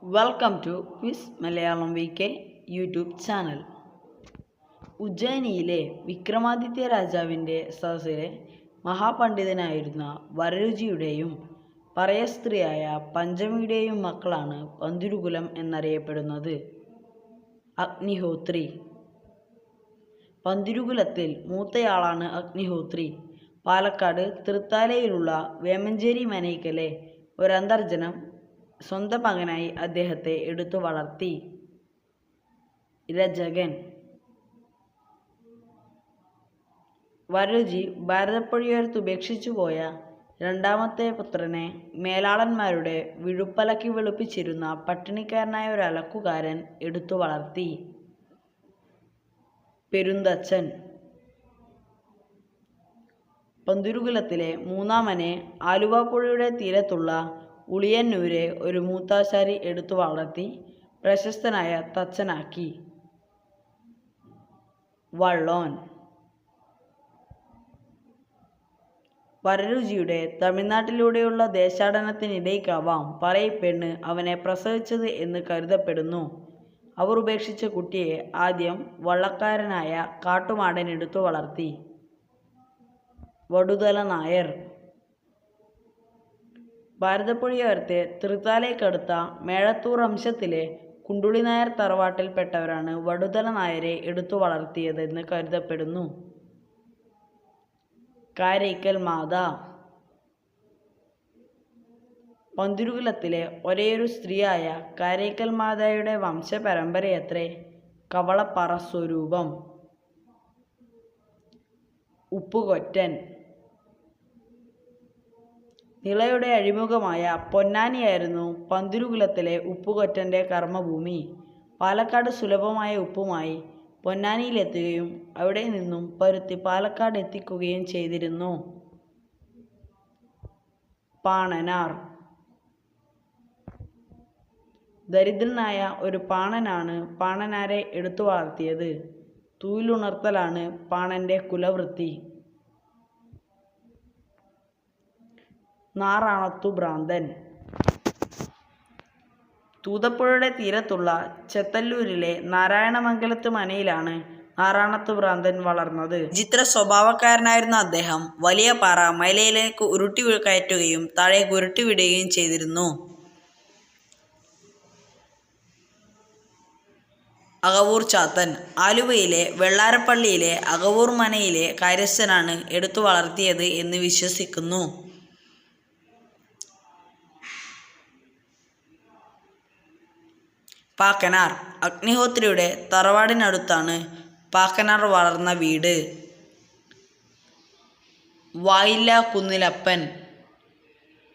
Welcome to quiz Malayalam VK YouTube channel. ഉജ്ജയിനിയിലെ വിക്രമാദിത്യ രാജാവിൻ്റെ സദസ്സിലെ മഹാപണ്ഡിതനായിരുന്ന വരരുചിയുടെയും പറയസ്ത്രീയായ പഞ്ചമിയുടെയും മക്കളാണ് പന്തിരുകുലം എന്നറിയപ്പെടുന്നത്. അഗ്നിഹോത്രി. പന്തിരുകുലത്തിൽ മൂത്തയാളാണ് അഗ്നിഹോത്രി. പാലക്കാട് തൃത്താലയിലുള്ള വേമഞ്ചേരി മനയ്ക്കലെ ഒരന്തർജനം സ്വന്തം മകനായി അദ്ദേഹത്തെ എടുത്തു വളർത്തി. രചകൻ. വരരുചി ഭാരതപ്പുഴയോരത്തുപേക്ഷിച്ചു പോയ രണ്ടാമത്തെ പുത്രനെ മേലാളന്മാരുടെ വിഴുപ്പലക്കി വെളുപ്പിച്ചിരുന്ന പട്ടിണിക്കാരനായ ഒരലക്കുകാരൻ എടുത്തു വളർത്തി. പെരുന്തച്ചൻ. പന്തിരുകുലത്തിലെ മൂന്നാമനെ ആലുവ പുഴയുടെ തീരത്തുള്ള ഉളിയന്നൂരെ ഒരു മൂത്താശാരി എടുത്തു വളർത്തി പ്രശസ്തനായ തച്ചനാക്കി. വള്ളോൻ. വരരുചിയുടെ തമിഴ്നാട്ടിലൂടെയുള്ള ദേശാടനത്തിനിടയ്ക്കാവാം പറയിപ്പെണ്ണ് അവനെ പ്രസവിച്ചത് എന്ന് കരുതപ്പെടുന്നു. അവർ ഉപേക്ഷിച്ച കുട്ടിയെ ആദ്യം വള്ളക്കാരനായ കാട്ടുമാടൻ എടുത്തു വളർത്തി. വടുതല നായർ. ഭാരതപ്പുഴയോരത്തെ തൃത്താലയ്ക്കടുത്ത മേഴത്തൂർ വംശത്തിലെ കുണ്ടുളി നായർ തറവാട്ടിൽപ്പെട്ടവരാണ് വടുതല നായരെ എടുത്തു വളർത്തിയതെന്ന് കരുതപ്പെടുന്നു. കാരയ്ക്കൽ മാത. പന്തിരുകുലത്തിലെ ഒരേയൊരു സ്ത്രീയായ കാരയ്ക്കൽ മാതയുടെ വംശപരമ്പരയത്രേ കവളപ്പാറ സ്വരൂപം. ഉപ്പുകൊറ്റൻ. നിളയുടെ അഴിമുഖമായ പൊന്നാനിയായിരുന്നു പന്തിരുകുലത്തിലെ ഉപ്പുകൊറ്റൻ്റെ കർമ്മഭൂമി. പാലക്കാട് സുലഭമായ ഉപ്പുമായി പൊന്നാനിയിലെത്തുകയും അവിടെ നിന്നും പരുത്തി പാലക്കാട് എത്തിക്കുകയും ചെയ്തിരുന്നു. പാണനാർ. ദരിദ്രനായ ഒരു പാണനാണ് പാണനാരെ എടുത്തു വളർത്തിയത്. തൂയിലുണർത്തലാണ് പാണന്റെ കുലവൃത്തി. നാറാണത്തു ഭ്രാന്തൻ. തൂതപ്പുഴയുടെ തീരത്തുള്ള ചെത്തല്ലൂരിലെ നാരായണമംഗലത്ത് മനയിലാണ് നാറാണത്തു ഭ്രാന്തൻ വളർന്നത്. വിചിത്ര സ്വഭാവക്കാരനായിരുന്ന അദ്ദേഹം വലിയ പാറ മലയിലേക്ക് ഉരുട്ടി കയറ്റുകയും താഴേക്ക് ഉരുട്ടിവിടുകയും ചെയ്തിരുന്നു. അകവൂർ ചാത്തൻ. ആലുവയിലെ വെള്ളാരപ്പള്ളിയിലെ അകവൂർ മനയിലെ കാര്യസ്ഥനാണ് എടുത്തു വളർത്തിയത് എന്ന് വിശ്വസിക്കുന്നു. പാക്കനാർ. അഗ്നിഹോത്രിയുടെ തറവാടിനടുത്താണ് പാക്കനാർ വളർന്ന വീട്. വായില്ലാ കുന്നിലപ്പൻ.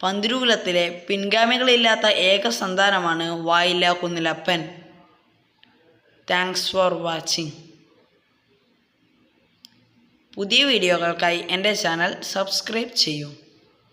പന്തിരുകുലത്തിലെ പിൻഗാമികളില്ലാത്ത ഏക സന്താനമാണ് Vayilla Kunnilappan. Thanks for watching. പുതിയ വീഡിയോകൾക്കായി എൻ്റെ ചാനൽ സബ്സ്ക്രൈബ് ചെയ്യൂ.